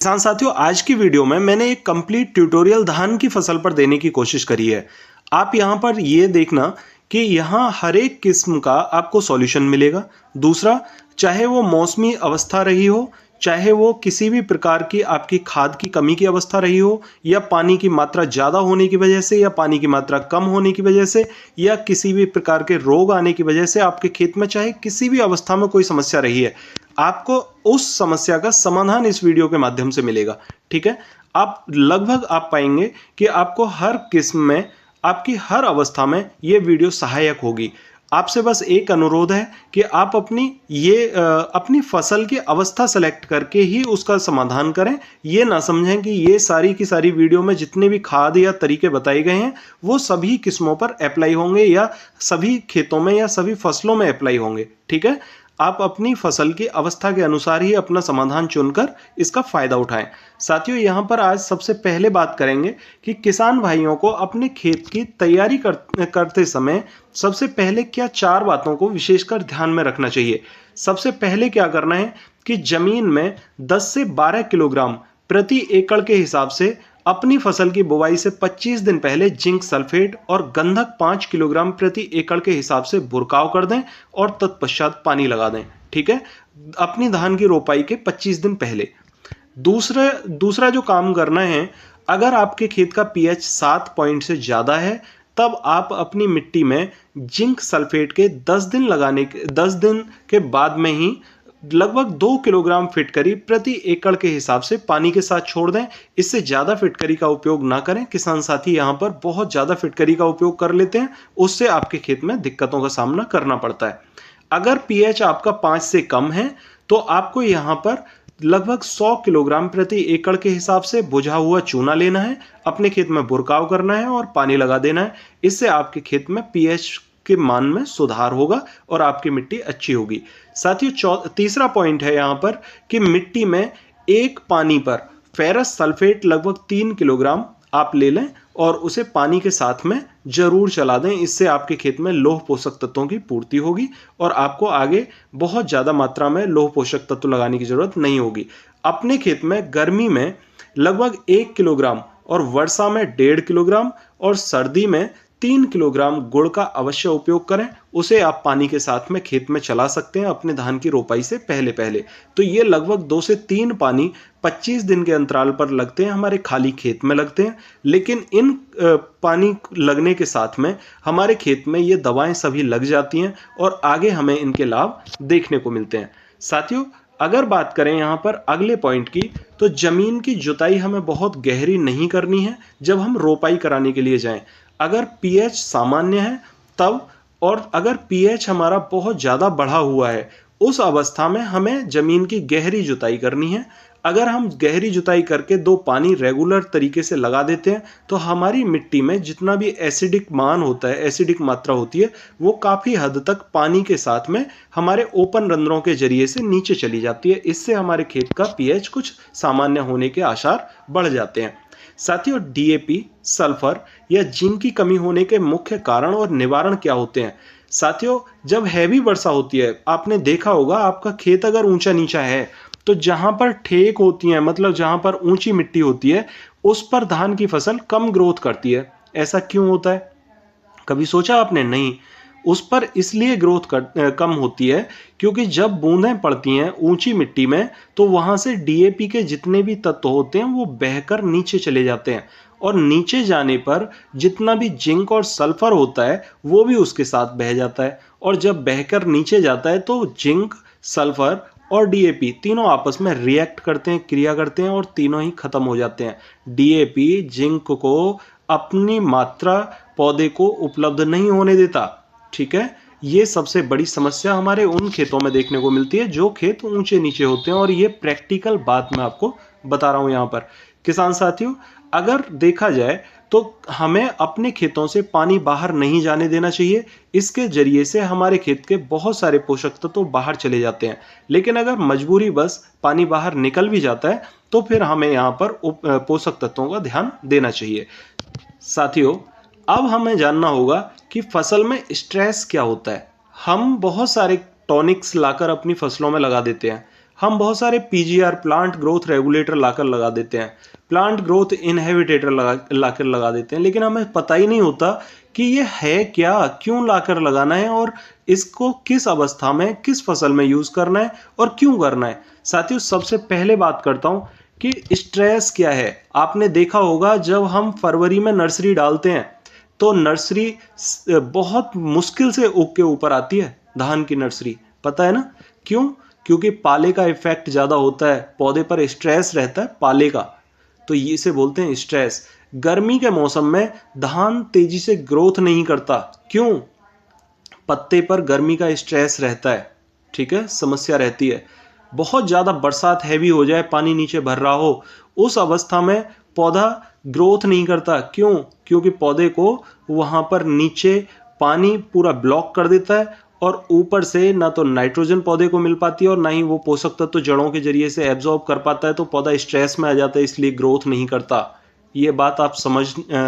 किसान साथियों, आज की वीडियो में मैंने एक कंप्लीट ट्यूटोरियल धान की फसल पर देने की कोशिश करी है। आप यहां पर ये देखना कि यहां हर एक किस्म का आपको सॉल्यूशन मिलेगा। दूसरा, चाहे वो मौसमी अवस्था रही हो, चाहे वो किसी भी प्रकार की आपकी खाद की कमी की अवस्था रही हो, या पानी की मात्रा ज़्यादा होने की वजह से, या पानी की मात्रा कम होने की वजह से, या किसी भी प्रकार के रोग आने की वजह से आपके खेत में चाहे किसी भी अवस्था में कोई समस्या रही है, आपको उस समस्या का समाधान इस वीडियो के माध्यम से मिलेगा। ठीक है, आप लगभग आप पाएंगे कि आपको हर किस्म में, आपकी हर अवस्था में ये वीडियो सहायक होगी। आपसे बस एक अनुरोध है कि आप अपनी फसल की अवस्था सेलेक्ट करके ही उसका समाधान करें। ये ना समझें कि ये सारी की सारी वीडियो में जितने भी खाद या तरीके बताए गए हैं वो सभी किस्मों पर अप्लाई होंगे या सभी खेतों में या सभी फसलों में अप्लाई होंगे। ठीक है, आप अपनी फसल की अवस्था के अनुसार ही अपना समाधान चुनकर इसका फायदा उठाएं। साथियों, यहां पर आज सबसे पहले बात करेंगे कि किसान भाइयों को अपने खेत की तैयारी करते समय सबसे पहले क्या चार बातों को विशेषकर ध्यान में रखना चाहिए। सबसे पहले क्या करना है कि जमीन में 10 से 12 किलोग्राम प्रति एकड़ के हिसाब से अपनी फसल की बुवाई से 25 दिन पहले जिंक सल्फेट और गंधक 5 किलोग्राम प्रति एकड़ के हिसाब से बुरकाव कर दें और तत्पश्चात पानी लगा दें। ठीक है, अपनी धान की रोपाई के 25 दिन पहले। दूसरा जो काम करना है, अगर आपके खेत का पीएच 7 पॉइंट से ज्यादा है तब आप अपनी मिट्टी में जिंक सल्फेट के 10 दिन के बाद में ही लगभग 2 किलोग्राम फिटकरी प्रति एकड़ के हिसाब से पानी के साथ छोड़ दें। इससे ज्यादा फिटकरी का उपयोग ना करें। किसान साथी यहां पर बहुत ज्यादा फिटकरी का उपयोग कर लेते हैं, उससे आपके खेत में दिक्कतों का सामना करना पड़ता है। अगर पीएच आपका 5 से कम है तो आपको यहां पर लगभग 100 किलोग्राम प्रति एकड़ के हिसाब से बुझा हुआ चूना लेना है, अपने खेत में बुरकाव करना है और पानी लगा देना है। इससे आपके खेत में पीएच के मान में सुधार होगा और आपकी मिट्टी अच्छी होगी। साथियों, तीसरा पॉइंट है यहां पर कि मिट्टी में एक पानी पर फेरस सल्फेट लगभग 3 किलोग्राम आप ले लें और उसे पानी के साथ में जरूर चला दें। इससे आपके खेत में लौह पोषक तत्वों की पूर्ति होगी और आपको आगे बहुत ज्यादा मात्रा में लौह पोषक तत्व लगाने की जरूरत नहीं होगी। अपने खेत में गर्मी में लगभग 1 किलोग्राम और वर्षा में 1.5 किलोग्राम और सर्दी में 3 किलोग्राम गुड़ का अवश्य उपयोग करें। उसे आप पानी के साथ में खेत में चला सकते हैं अपने धान की रोपाई से पहले पहले। तो ये लगभग 2 से 3 पानी 25 दिन के अंतराल पर लगते हैं, हमारे खाली खेत में लगते हैं। लेकिन इन पानी लगने के साथ में हमारे खेत में ये दवाएं सभी लग जाती हैं और आगे हमें इनके लाभ देखने को मिलते हैं। साथियों, अगर बात करें यहाँ पर अगले पॉइंट की, तो जमीन की जुताई हमें बहुत गहरी नहीं करनी है जब हम रोपाई कराने के लिए जाएं। अगर पीएच सामान्य है तब, और अगर पीएच हमारा बहुत ज्यादा बढ़ा हुआ है, उस अवस्था में हमें जमीन की गहरी जुताई करनी है। अगर हम गहरी जुताई करके 2 पानी रेगुलर तरीके से लगा देते हैं तो हमारी मिट्टी में जितना भी एसिडिक मान होता है, एसिडिक मात्रा होती है, वो काफी हद तक पानी के साथ में हमारे ओपन रंध्रों के जरिए से नीचे चली जाती है। इससे हमारे खेत का पीएच कुछ सामान्य होने के आसार बढ़ जाते हैं। साथियों, डीएपी, सल्फर या जिंक की कमी होने के मुख्य कारण और निवारण क्या होते हैं। साथियों, जब हैवी वर्षा होती है, आपने देखा होगा आपका खेत अगर ऊंचा नीचा है तो जहां पर ठेक होती है, मतलब जहां पर ऊंची मिट्टी होती है, उस पर धान की फसल कम ग्रोथ करती है। ऐसा क्यों होता है, कभी सोचा आपने? नहीं, उस पर इसलिए ग्रोथ कम होती है क्योंकि जब बूंदें पड़ती हैं ऊंची मिट्टी में तो वहां से डीएपी के जितने भी तत्व होते हैं वो बहकर नीचे चले जाते हैं और नीचे जाने पर जितना भी जिंक और सल्फर होता है वो भी उसके साथ बह जाता है। और जब बहकर नीचे जाता है तो जिंक, सल्फर और डीएपी तीनों आपस में रिएक्ट करते हैं, क्रिया करते हैं और तीनों ही खत्म हो जाते हैं। डीएपी जिंक को अपनी मात्रा पौधे को उपलब्ध नहीं होने देता। ठीक है, ये सबसे बड़ी समस्या हमारे उन खेतों में देखने को मिलती है जो खेत ऊंचे नीचे होते हैं और ये प्रैक्टिकल बात मैं आपको बता रहा हूं यहाँ पर। किसान साथियों, अगर देखा जाए तो हमें अपने खेतों से पानी बाहर नहीं जाने देना चाहिए। इसके जरिए से हमारे खेत के बहुत सारे पोषक तत्व तो बाहर चले जाते हैं। लेकिन अगर मजबूरी बस पानी बाहर निकल भी जाता है तो फिर हमें यहाँ पर पोषक तत्वों का ध्यान देना चाहिए। साथियों, अब हमें जानना होगा कि फसल में स्ट्रेस क्या होता है। हम बहुत सारे टॉनिक्स लाकर अपनी फसलों में लगा देते हैं। हम बहुत सारे पीजीआर प्लांट ग्रोथ रेगुलेटर लाकर लगा देते हैं, प्लांट ग्रोथ इनहिबिटर लाकर लगा देते हैं, लेकिन हमें पता ही नहीं होता कि ये है क्या, क्यों लाकर लगाना है और इसको किस अवस्था में किस फसल में यूज करना है और क्यों करना है। साथियों, सबसे पहले बात करता हूं कि स्ट्रेस क्या है। आपने देखा होगा जब हम फरवरी में नर्सरी डालते हैं तो नर्सरी बहुत मुश्किल से उग के ऊपर आती है, धान की नर्सरी, पता है ना क्यों? क्योंकि पाले का इफेक्ट ज्यादा होता है, पौधे पर स्ट्रेस रहता है पाले का, तो ये इसे बोलते हैं स्ट्रेस। गर्मी के मौसम में धान तेजी से ग्रोथ नहीं करता, क्यों? पत्ते पर गर्मी का स्ट्रेस रहता है, ठीक है, समस्या रहती है। बहुत ज्यादा बरसात हैवी हो जाए, पानी नीचे भर रहा हो, उस अवस्था में पौधा ग्रोथ नहीं करता, क्यों? क्योंकि पौधे को वहां पर नीचे पानी पूरा ब्लॉक कर देता है और ऊपर से ना तो नाइट्रोजन पौधे को मिल पाती है और ना ही वो पोषक तत्व तो जड़ों के जरिए से एब्जॉर्ब कर पाता है, तो पौधा स्ट्रेस में आ जाता है, इसलिए ग्रोथ नहीं करता। ये बात आप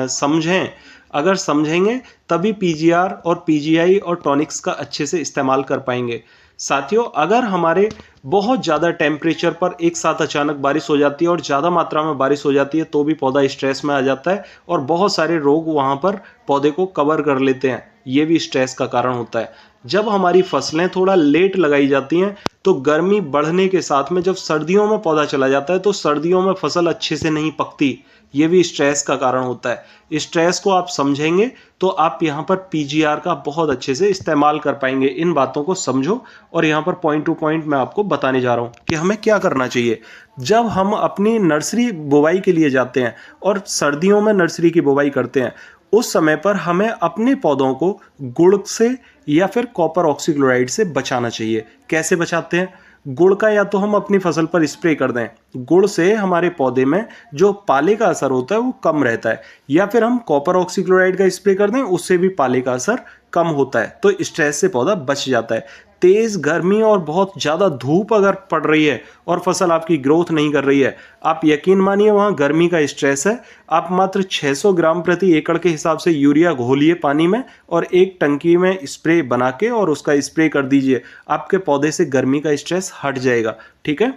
समझें। अगर समझेंगे तभी पीजीआर और पीजीआई और टॉनिक्स का अच्छे से इस्तेमाल कर पाएंगे। साथियों, अगर हमारे बहुत ज़्यादा टेम्परेचर पर एक साथ अचानक बारिश हो जाती है और ज़्यादा मात्रा में बारिश हो जाती है तो भी पौधा स्ट्रेस में आ जाता है और बहुत सारे रोग वहाँ पर पौधे को कवर कर लेते हैं, ये भी स्ट्रेस का कारण होता है। जब हमारी फसलें थोड़ा लेट लगाई जाती हैं तो गर्मी बढ़ने के साथ में जब सर्दियों में पौधा चला जाता है तो सर्दियों में फसल अच्छे से नहीं पकती, ये भी स्ट्रेस का कारण होता है। स्ट्रेस को आप समझेंगे तो आप यहाँ पर पीजीआर का बहुत अच्छे से इस्तेमाल कर पाएंगे। इन बातों को समझो और यहाँ पर पॉइंट टू पॉइंट मैं आपको बताने जा रहा हूँ कि हमें क्या करना चाहिए। जब हम अपनी नर्सरी बुवाई के लिए जाते हैं और सर्दियों में नर्सरी की बुवाई करते हैं, उस समय पर हमें अपने पौधों को गुड़ से या फिर कॉपर ऑक्सीक्लोराइड से बचाना चाहिए। कैसे बचाते हैं? गुड़ का या तो हम अपनी फसल पर स्प्रे कर दें, गुड़ से हमारे पौधे में जो पाले का असर होता है वो कम रहता है, या फिर हम कॉपर ऑक्सीक्लोराइड का स्प्रे कर दें, उससे भी पाले का असर कम होता है, तो स्ट्रेस से पौधा बच जाता है। तेज गर्मी और बहुत ज़्यादा धूप अगर पड़ रही है और फसल आपकी ग्रोथ नहीं कर रही है, आप यकीन मानिए वहाँ गर्मी का स्ट्रेस है, आप मात्र 600 ग्राम प्रति एकड़ के हिसाब से यूरिया घोलिए पानी में और एक टंकी में स्प्रे बना के और उसका स्प्रे कर दीजिए, आपके पौधे से गर्मी का स्ट्रेस हट जाएगा, ठीक है।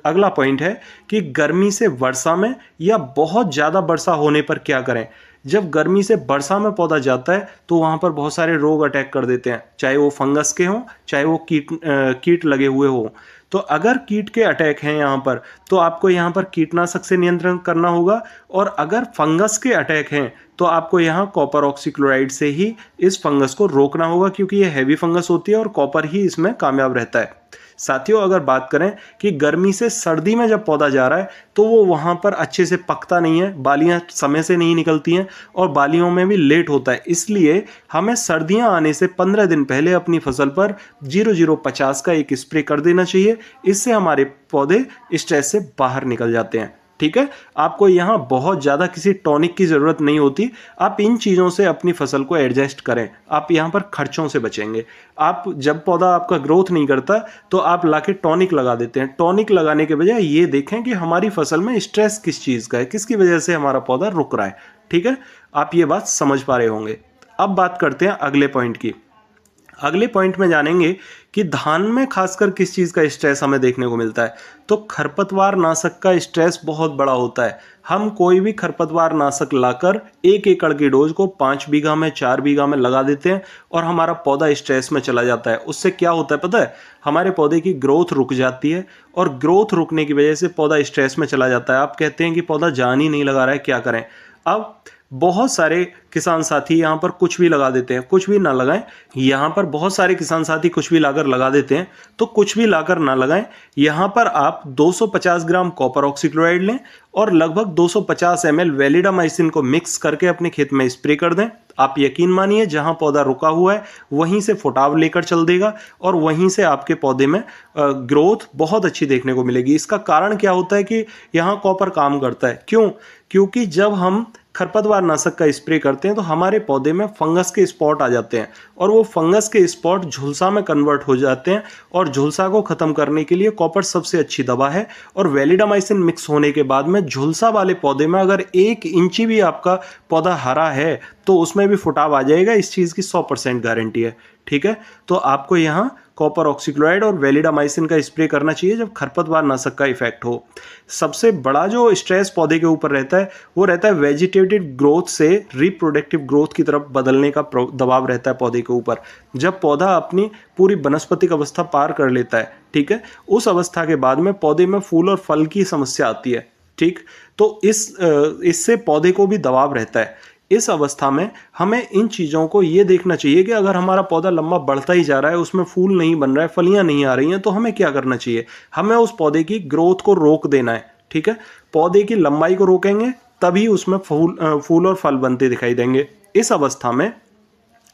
अगला पॉइंट है कि गर्मी से वर्षा में या बहुत ज़्यादा वर्षा होने पर क्या करें। जब गर्मी से वर्षा में पौधा जाता है तो वहाँ पर बहुत सारे रोग अटैक कर देते हैं, चाहे वो फंगस के हों, चाहे वो कीट लगे हुए हों। तो अगर कीट के अटैक हैं यहाँ पर तो आपको यहाँ पर कीटनाशक से नियंत्रण करना होगा, और अगर फंगस के अटैक हैं तो आपको यहाँ कॉपर ऑक्सीक्लोराइड से ही इस फंगस को रोकना होगा, क्योंकि ये हैवी फंगस होती है और कॉपर ही इसमें कामयाब रहता है। साथियों, अगर बात करें कि गर्मी से सर्दी में जब पौधा जा रहा है तो वो वहाँ पर अच्छे से पकता नहीं है, बालियाँ समय से नहीं निकलती हैं और बालियों में भी लेट होता है, इसलिए हमें सर्दियाँ आने से 15 दिन पहले अपनी फसल पर 0050 का एक स्प्रे कर देना चाहिए। इससे हमारे पौधे स्ट्रेस से बाहर निकल जाते हैं, ठीक है। आपको यहाँ बहुत ज़्यादा किसी टॉनिक की ज़रूरत नहीं होती, आप इन चीज़ों से अपनी फसल को एडजस्ट करें, आप यहाँ पर खर्चों से बचेंगे। आप जब पौधा आपका ग्रोथ नहीं करता तो आप लाके टॉनिक लगा देते हैं, टॉनिक लगाने के बजाय ये देखें कि हमारी फसल में स्ट्रेस किस चीज़ का है, किसकी वजह से हमारा पौधा रुक रहा है, ठीक है। आप ये बात समझ पा रहे होंगे। अब बात करते हैं अगले पॉइंट की। अगले पॉइंट में जानेंगे कि धान में खासकर किस चीज़ का स्ट्रेस हमें देखने को मिलता है। तो खरपतवार नाशक का स्ट्रेस बहुत बड़ा होता है। हम कोई भी खरपतवार नाशक लाकर 1 एकड़ की डोज को 5 बीघा में 4 बीघा में लगा देते हैं और हमारा पौधा स्ट्रेस में चला जाता है। उससे क्या होता है पता है? हमारे पौधे की ग्रोथ रुक जाती है और ग्रोथ रुकने की वजह से पौधा स्ट्रेस में चला जाता है। आप कहते हैं कि पौधा जान ही नहीं लगा रहा है, क्या करें? अब बहुत सारे किसान साथी यहाँ पर कुछ भी लगा देते हैं, कुछ भी ना लगाएं। यहाँ पर बहुत सारे किसान साथी कुछ भी लाकर लगा देते हैं, तो कुछ भी लाकर ना लगाएं। यहाँ पर आप 250 ग्राम कॉपर ऑक्सीक्लोराइड लें और लगभग 250 ml वैलिडामाइसिन को मिक्स करके अपने खेत में स्प्रे कर दें। आप यकीन मानिए जहाँ पौधा रुका हुआ है वहीं से फुटाव लेकर चल देगा और वहीं से आपके पौधे में ग्रोथ बहुत अच्छी देखने को मिलेगी। इसका कारण क्या होता है कि यहाँ कॉपर काम करता है। क्यों? क्योंकि जब हम खरपतवार नाशक का स्प्रे करते हैं तो हमारे पौधे में फंगस के स्पॉट आ जाते हैं और वो फंगस के स्पॉट झुलसा में कन्वर्ट हो जाते हैं और झुलसा को खत्म करने के लिए कॉपर सबसे अच्छी दवा है। और वैलिडामाइसिन मिक्स होने के बाद में झुलसा वाले पौधे में अगर 1 इंची भी आपका पौधा हरा है तो उसमें भी फुटाव आ जाएगा। इस चीज़ की 100% गारंटी है, ठीक है। तो आपको यहाँ कॉपर ऑक्सीक्लोराइड और वेलिडामाइसिन का स्प्रे करना चाहिए जब खरपतवार नाशक का इफेक्ट हो। सबसे बड़ा जो स्ट्रेस पौधे के ऊपर रहता है वो रहता है वेजिटेटिव ग्रोथ से रिप्रोडक्टिव ग्रोथ की तरफ बदलने का दबाव रहता है पौधे के ऊपर। जब पौधा अपनी पूरी वनस्पतिक अवस्था पार कर लेता है, ठीक है, उस अवस्था के बाद में पौधे में फूल और फल की समस्या आती है, ठीक। तो इससे पौधे को भी दबाव रहता है। इस अवस्था में हमें इन चीज़ों को ये देखना चाहिए कि अगर हमारा पौधा लंबा बढ़ता ही जा रहा है, उसमें फूल नहीं बन रहा है, फलियां नहीं आ रही हैं, तो हमें क्या करना चाहिए? हमें उस पौधे की ग्रोथ को रोक देना है, ठीक है। पौधे की लंबाई को रोकेंगे तभी उसमें फूल और फल बनते दिखाई देंगे। इस अवस्था में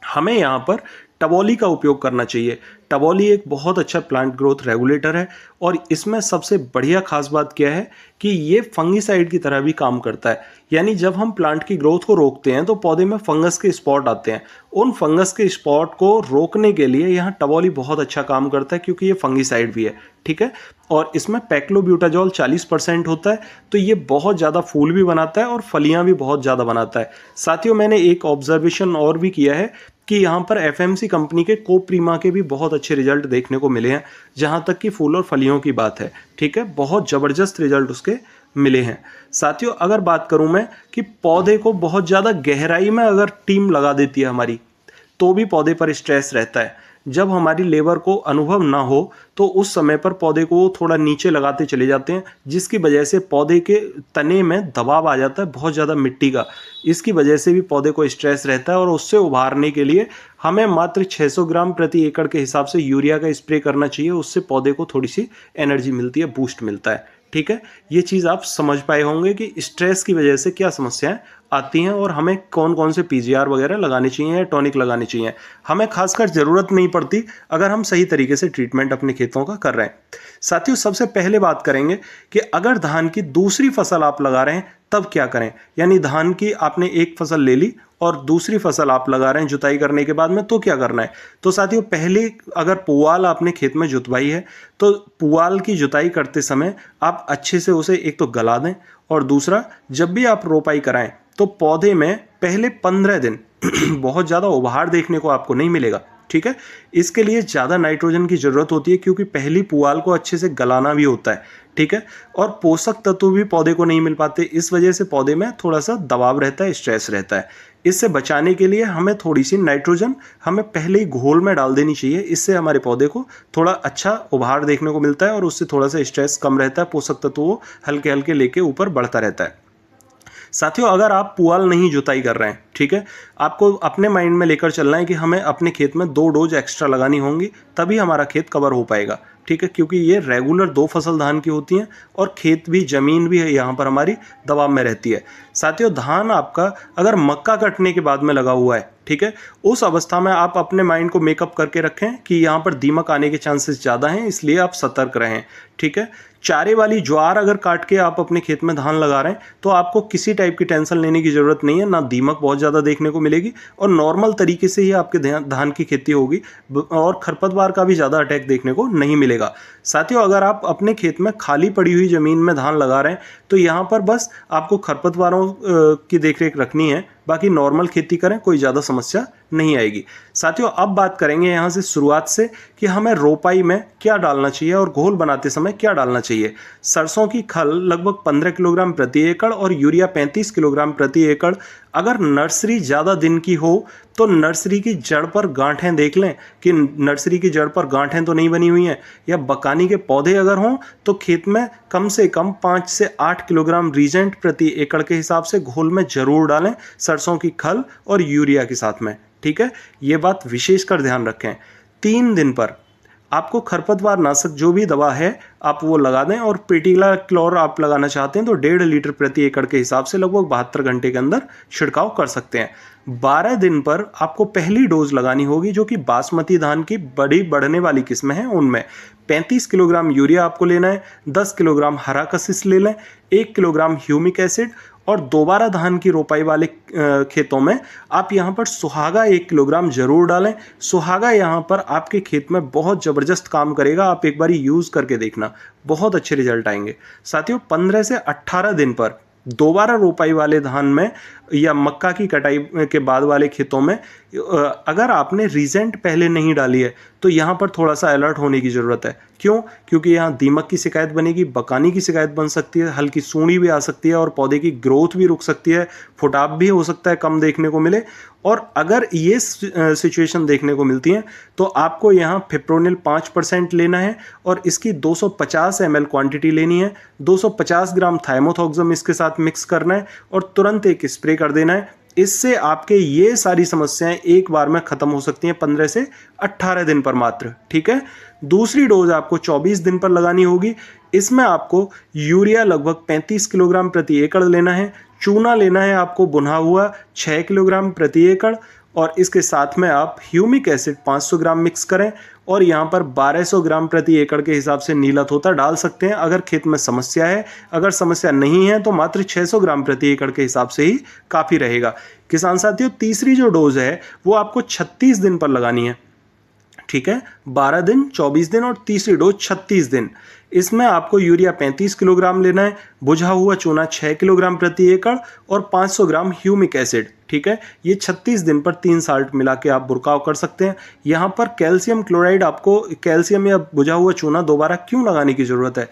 हमें यहाँ पर टबोली का उपयोग करना चाहिए। टबोली एक बहुत अच्छा प्लांट ग्रोथ रेगुलेटर है और इसमें सबसे बढ़िया खास बात क्या है कि ये फंगीसाइड की तरह भी काम करता है। यानी जब हम प्लांट की ग्रोथ को रोकते हैं तो पौधे में फंगस के स्पॉट आते हैं। उन फंगस के स्पॉट को रोकने के लिए यहाँ टबोली बहुत अच्छा काम करता है क्योंकि ये फंगीसाइड भी है, ठीक है। और इसमें पैक्लोब्यूटाजोल 40% होता है, तो ये बहुत ज़्यादा फूल भी बनाता है और फलियाँ भी बहुत ज़्यादा बनाता है। साथियों, मैंने एक ऑब्जर्वेशन और भी किया है कि यहाँ पर एफएमसी कंपनी के कोप्रीमा के भी बहुत अच्छे रिजल्ट देखने को मिले हैं जहाँ तक कि फूल और फलियों की बात है, ठीक है। बहुत ज़बरदस्त रिजल्ट उसके मिले हैं। साथियों, अगर बात करूँ मैं कि पौधे को बहुत ज़्यादा गहराई में अगर टीम लगा देती है हमारी, तो भी पौधे पर स्ट्रेस रहता है। जब हमारी लेबर को अनुभव ना हो तो उस समय पर पौधे को थोड़ा नीचे लगाते चले जाते हैं, जिसकी वजह से पौधे के तने में दबाव आ जाता है बहुत ज़्यादा मिट्टी का। इसकी वजह से भी पौधे को स्ट्रेस रहता है और उससे उभारने के लिए हमें मात्र 600 ग्राम प्रति एकड़ के हिसाब से यूरिया का स्प्रे करना चाहिए। उससे पौधे को थोड़ी सी एनर्जी मिलती है, बूस्ट मिलता है, ठीक है। ये चीज़ आप समझ पाए होंगे कि स्ट्रेस की वजह से क्या समस्याएं आती हैं और हमें कौन कौन से पीजीआर वगैरह लगाने चाहिए या टॉनिक लगाने चाहिए। हमें खासकर ज़रूरत नहीं पड़ती अगर हम सही तरीके से ट्रीटमेंट अपने खेतों का कर रहे हैं। साथियों, सबसे पहले बात करेंगे कि अगर धान की दूसरी फसल आप लगा रहे हैं तब क्या करें। यानी धान की आपने एक फसल ले ली और दूसरी फसल आप लगा रहे हैं जुताई करने के बाद में, तो क्या करना है। तो साथियों, पहले अगर पुआल आपने खेत में जुतवाई है तो पुआल की जुताई करते समय आप अच्छे से उसे एक तो गला दें और दूसरा, जब भी आप रोपाई कराएं तो पौधे में पहले 15 दिन बहुत ज़्यादा उभार देखने को आपको नहीं मिलेगा, ठीक है। इसके लिए ज़्यादा नाइट्रोजन की ज़रूरत होती है क्योंकि पहली पुआल को अच्छे से गलाना भी होता है, ठीक है। और पोषक तत्व भी पौधे को नहीं मिल पाते, इस वजह से पौधे में थोड़ा सा दबाव रहता है, स्ट्रेस रहता है। इससे बचाने के लिए हमें थोड़ी सी नाइट्रोजन हमें पहले ही घोल में डाल देनी चाहिए। इससे हमारे पौधे को थोड़ा अच्छा उभार देखने को मिलता है और उससे थोड़ा सा स्ट्रेस कम रहता है, पोषक तत्व वो हल्के हल्के लेके ऊपर बढ़ता रहता है। साथियों, अगर आप पुआल नहीं जुताई कर रहे हैं, ठीक है, आपको अपने माइंड में लेकर चलना है कि हमें अपने खेत में 2 डोज एक्स्ट्रा लगानी होंगी, तभी हमारा खेत कवर हो पाएगा, ठीक है। क्योंकि ये रेगुलर 2 फसल धान की होती हैं और खेत भी, जमीन भी है यहाँ पर हमारी दबाव में रहती है। साथियों, धान आपका अगर मक्का कटने के बाद में लगा हुआ है, ठीक है, उस अवस्था में आप अपने माइंड को मेकअप करके रखें कि यहाँ पर दीमक आने के चांसेस ज़्यादा हैं, इसलिए आप सतर्क रहें, ठीक है। चारे वाली ज्वार अगर काट के आप अपने खेत में धान लगा रहे हैं तो आपको किसी टाइप की टेंशन लेने की ज़रूरत नहीं है। ना दीमक बहुत ज़्यादा देखने को मिलेगी और नॉर्मल तरीके से ही आपके धान की खेती होगी और खरपतवार का भी ज़्यादा अटैक देखने को नहीं मिलेगा। साथियों, अगर आप अपने खेत में खाली पड़ी हुई ज़मीन में धान लगा रहे हैं तो यहाँ पर बस आपको खरपतवारों की देखरेख रखनी है, बाकी नॉर्मल खेती करें, कोई ज़्यादा समस्या नहीं आएगी। साथियों, अब बात करेंगे यहाँ से शुरुआत से कि हमें रोपाई में क्या डालना चाहिए और घोल बनाते समय क्या डालना चाहिए। सरसों की खल लगभग 15 किलोग्राम प्रति एकड़ और यूरिया 35 किलोग्राम प्रति एकड़। अगर नर्सरी ज़्यादा दिन की हो तो नर्सरी की जड़ पर गांठें देख लें कि नर्सरी की जड़ पर गांठें तो नहीं बनी हुई हैं, या बकानी के पौधे अगर हों तो खेत में कम से कम 5 से 8 किलोग्राम रीजेंट प्रति एकड़ के हिसाब से घोल में जरूर डालें, सरसों की खल और यूरिया के साथ में, ठीक है। ये बात विशेषकर ध्यान रखें। 3 दिन पर आपको खरपतवार नाशक जो भी दवा है आप वो लगा दें और पेटिला क्लोर आप लगाना चाहते हैं तो 1.5 लीटर प्रति एकड़ के हिसाब से लगभग 72 घंटे के अंदर छिड़काव कर सकते हैं। 12 दिन पर आपको पहली डोज लगानी होगी जो कि बासमती धान की बड़ी बढ़ने वाली किस्में हैं उनमें। 35 किलोग्राम यूरिया आपको लेना है, 10 किलोग्राम हरा कसिस ले लें, 1 किलोग्राम ह्यूमिक एसिड और दोबारा धान की रोपाई वाले खेतों में आप यहाँ पर सुहागा 1 किलोग्राम जरूर डालें। सुहागा यहाँ पर आपके खेत में बहुत ज़बरदस्त काम करेगा, आप एक बार यूज़ करके देखना, बहुत अच्छे रिजल्ट आएंगे। साथियों, 15 से 18 दिन पर दोबारा रोपाई वाले धान में या मक्का की कटाई के बाद वाले खेतों में अगर आपने रीजेंट पहले नहीं डाली है तो यहाँ पर थोड़ा सा अलर्ट होने की ज़रूरत है। क्यों? क्योंकि यहाँ दीमक की शिकायत बनेगी, बकानी की शिकायत बन सकती है, हल्की सूंडी भी आ सकती है और पौधे की ग्रोथ भी रुक सकती है, फुटाव भी हो सकता है, कम देखने को मिले। और अगर ये सिचुएशन देखने को मिलती है तो आपको यहाँ फिप्रोनिल 5% लेना है और इसकी 250 ml क्वांटिटी लेनी है। 250 ग्राम थाइमोथॉक्सम इसके साथ मिक्स करना है और तुरंत एक स्प्रे कर देना है। इससे आपके ये सारी समस्याएं एक बार में खत्म हो सकती हैं 15 से 18 दिन पर मात्र। ठीक है। दूसरी डोज आपको 24 दिन पर लगानी होगी। इसमें आपको यूरिया लगभग 35 किलोग्राम प्रति एकड़ लेना है। चूना लेना है आपको बुना हुआ 6 किलोग्राम प्रति एकड़ और इसके साथ में आप ह्यूमिक एसिड 500 ग्राम मिक्स करें और यहाँ पर 1200 ग्राम प्रति एकड़ के हिसाब से नीला तोता डाल सकते हैं अगर खेत में समस्या है। अगर समस्या नहीं है तो मात्र 600 ग्राम प्रति एकड़ के हिसाब से ही काफ़ी रहेगा। किसान साथियों, तीसरी जो डोज है वो आपको 36 दिन पर लगानी है। ठीक है, 12 दिन, 24 दिन और तीसरी डोज 36 दिन। इसमें आपको यूरिया 35 किलोग्राम लेना है, बुझा हुआ चूना 6 किलोग्राम प्रति एकड़ और 500 ग्राम ह्यूमिक एसिड। ठीक है, ये 36 दिन पर 3 साल्ट मिला के आप बुरकाव कर सकते हैं। यहाँ पर कैल्शियम क्लोराइड, आपको कैल्शियम या बुझा हुआ चूना दोबारा क्यों लगाने की ज़रूरत है?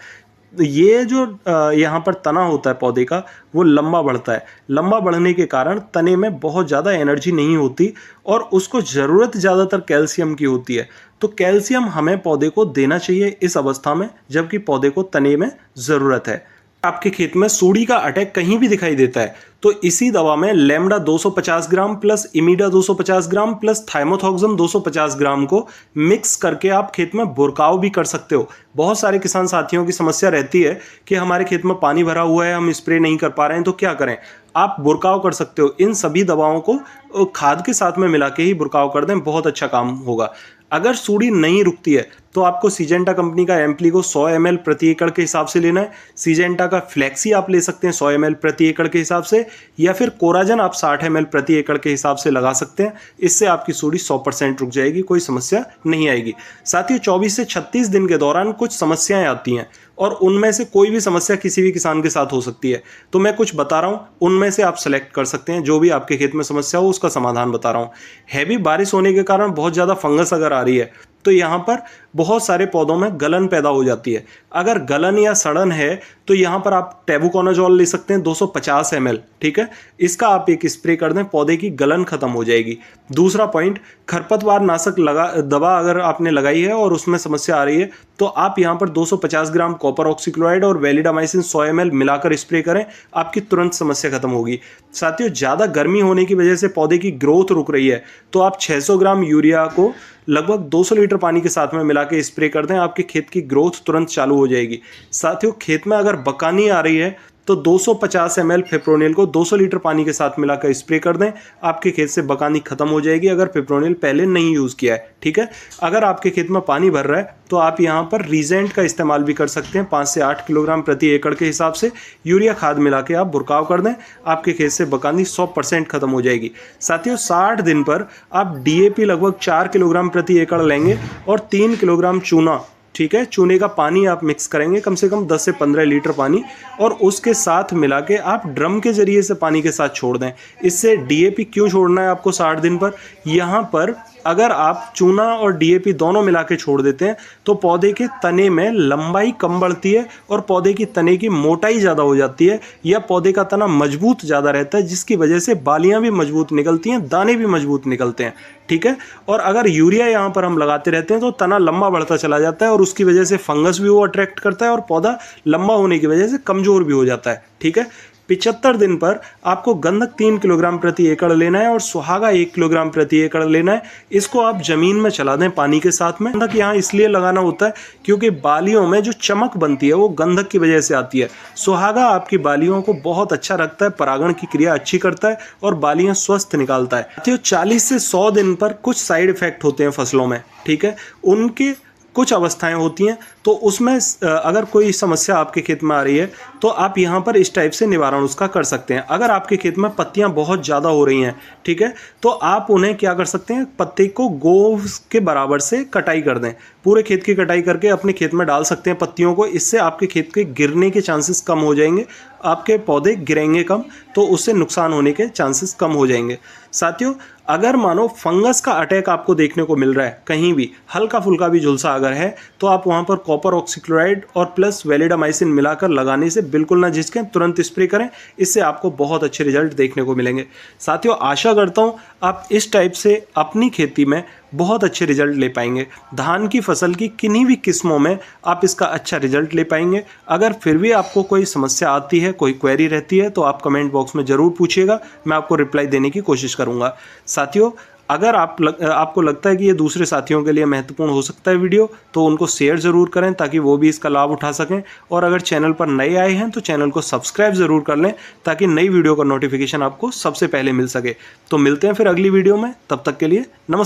ये जो यहाँ पर तना होता है पौधे का, वो लंबा बढ़ता है। लंबा बढ़ने के कारण तने में बहुत ज़्यादा एनर्जी नहीं होती और उसको ज़रूरत ज़्यादातर कैल्शियम की होती है। तो कैल्शियम हमें पौधे को देना चाहिए इस अवस्था में जबकि पौधे को तने में ज़रूरत है। आपके खेत में सूड़ी का अटैक कहीं भी दिखाई देता है तो इसी दवा में लैम्डा 250 ग्राम प्लस इमीडा 250 ग्राम प्लस थाइमोथॉक्सम 250 ग्राम को मिक्स करके आप खेत में बुरकाव भी कर सकते हो। बहुत सारे किसान साथियों की समस्या रहती है कि हमारे खेत में पानी भरा हुआ है, हम स्प्रे नहीं कर पा रहे हैं, तो क्या करें? आप बुरकाव कर सकते हो। इन सभी दवाओं को खाद के साथ में मिला के ही बुरकाव कर दें, बहुत अच्छा काम होगा। अगर सूड़ी नहीं रुकती है तो आपको सीजेंटा कंपनी का एम्प्लीगो 100 ml प्रति एकड़ के हिसाब से लेना है। सीजेंटा का फ्लेक्सी आप ले सकते हैं 100 ml प्रति एकड़ के हिसाब से, या फिर कोराजन आप 60 ml प्रति एकड़ के हिसाब से लगा सकते हैं। इससे आपकी सूड़ी 100% रुक जाएगी, कोई समस्या नहीं आएगी। साथ ही 24 से 36 दिन के दौरान कुछ समस्याएं आती हैं और उनमें से कोई भी समस्या किसी भी किसान के साथ हो सकती है। तो मैं कुछ बता रहा हूँ, उनमें से आप सेलेक्ट कर सकते हैं। जो भी आपके खेत में समस्या हो उसका समाधान बता रहा हूँ। हैवी बारिश होने के कारण बहुत ज़्यादा फंगस अगर आ रही है तो यहाँ पर बहुत सारे पौधों में गलन पैदा हो जाती है। अगर गलन या सड़न है तो यहाँ पर आप टेबुकोनाजोल ले सकते हैं 250 ml। ठीक है, इसका आप एक स्प्रे कर दें, पौधे की गलन खत्म हो जाएगी। दूसरा पॉइंट, खरपतवार नाशक दवा अगर आपने लगाई है और उसमें समस्या आ रही है तो आप यहाँ पर 250 ग्राम कॉपर ऑक्सीक्लोराइड और वैलिडामाइसिन 100 ml मिलाकर स्प्रे करें, आपकी तुरंत समस्या खत्म होगी। साथियों, ज़्यादा गर्मी होने की वजह से पौधे की ग्रोथ रुक रही है तो आप 600 ग्राम यूरिया को लगभग 200 लीटर पानी के साथ में मिला के स्प्रे कर दें, आपके खेत की ग्रोथ तुरंत चालू हो जाएगी। साथियों, खेत में अगर बकानी आ रही है तो 250 ml फिप्रोनिल को 200 लीटर पानी के साथ मिलाकर स्प्रे कर दें, आपके खेत से बकानी खत्म हो जाएगी अगर फिप्रोनिल पहले नहीं यूज़ किया है। ठीक है, अगर आपके खेत में पानी भर रहा है तो आप यहाँ पर रीजेंट का इस्तेमाल भी कर सकते हैं। 5 से 8 किलोग्राम प्रति एकड़ के हिसाब से यूरिया खाद मिला के आप बुरकाव कर दें, आपके खेत से बकानी 100% खत्म हो जाएगी। साथियों, 60 दिन पर आप DAP लगभग 4 किलोग्राम प्रति एकड़ लेंगे और 3 किलोग्राम चूना, ठीक है, चूने का पानी आप मिक्स करेंगे, कम से कम 10 से 15 लीटर पानी, और उसके साथ मिला के आप ड्रम के जरिए से पानी के साथ छोड़ दें। इससे DAP क्यों छोड़ना है आपको 60 दिन पर? यहाँ पर अगर आप चूना और DAP दोनों मिला के छोड़ देते हैं तो पौधे के तने में लंबाई कम बढ़ती है और पौधे की तने की मोटाई ज़्यादा हो जाती है, या पौधे का तना मजबूत ज़्यादा रहता है, जिसकी वजह से बालियाँ भी मजबूत निकलती हैं, दाने भी मजबूत निकलते हैं। ठीक है, और अगर यूरिया यहाँ पर हम लगाते रहते हैं तो तना लंबा बढ़ता चला जाता है और उसकी वजह से फंगस भी वो अट्रैक्ट करता है और पौधा लंबा होने की वजह से कमज़ोर भी हो जाता है। ठीक है, 75 दिन पर आपको गंधक 3 किलोग्राम प्रति एकड़ लेना है और सुहागा 1 किलोग्राम प्रति एकड़ लेना है। इसको आप जमीन में चला दें पानी के साथ में। गंधक यहाँ इसलिए लगाना होता है क्योंकि बालियों में जो चमक बनती है वो गंधक की वजह से आती है। सुहागा आपकी बालियों को बहुत अच्छा रखता है, परागण की क्रिया अच्छी करता है और बालियां स्वस्थ निकालता है। 40 से 100 दिन पर कुछ साइड इफेक्ट होते हैं फसलों में। ठीक है, उनके कुछ अवस्थाएं होती हैं, तो उसमें अगर कोई समस्या आपके खेत में आ रही है तो आप यहाँ पर इस टाइप से निवारण उसका कर सकते हैं। अगर आपके खेत में पत्तियां बहुत ज़्यादा हो रही हैं, ठीक है, तो आप उन्हें क्या कर सकते हैं, पत्ते को गो के बराबर से कटाई कर दें, पूरे खेत की कटाई करके अपने खेत में डाल सकते हैं पत्तियों को। इससे आपके खेत के गिरने के चांसेस कम हो जाएंगे, आपके पौधे गिरेंगे कम, तो उससे नुकसान होने के चांसेस कम हो जाएंगे। साथियों, अगर मानो फंगस का अटैक आपको देखने को मिल रहा है कहीं भी, हल्का फुल्का भी झुलसा अगर है, तो आप वहां पर कॉपर ऑक्सीक्लोराइड और प्लस वैलिडामाइसिन मिलाकर लगाने से बिल्कुल ना झिझकें, तुरंत स्प्रे करें। इससे आपको बहुत अच्छे रिजल्ट देखने को मिलेंगे। साथियों, आशा करता हूं आप इस टाइप से अपनी खेती में बहुत अच्छे रिजल्ट ले पाएंगे। धान की फसल की किन्हीं भी किस्मों में आप इसका अच्छा रिजल्ट ले पाएंगे। अगर फिर भी आपको कोई समस्या आती है, कोई क्वेरी रहती है, तो आप कमेंट बॉक्स में ज़रूर पूछिएगा, मैं आपको रिप्लाई देने की कोशिश करूंगा। साथियों, अगर आपको लगता है कि ये दूसरे साथियों के लिए महत्वपूर्ण हो सकता है वीडियो, तो उनको शेयर ज़रूर करें ताकि वो भी इसका लाभ उठा सकें। और अगर चैनल पर नए आए हैं तो चैनल को सब्सक्राइब ज़रूर कर लें ताकि नई वीडियो का नोटिफिकेशन आपको सबसे पहले मिल सके। तो मिलते हैं फिर अगली वीडियो में, तब तक के लिए नमस्कार।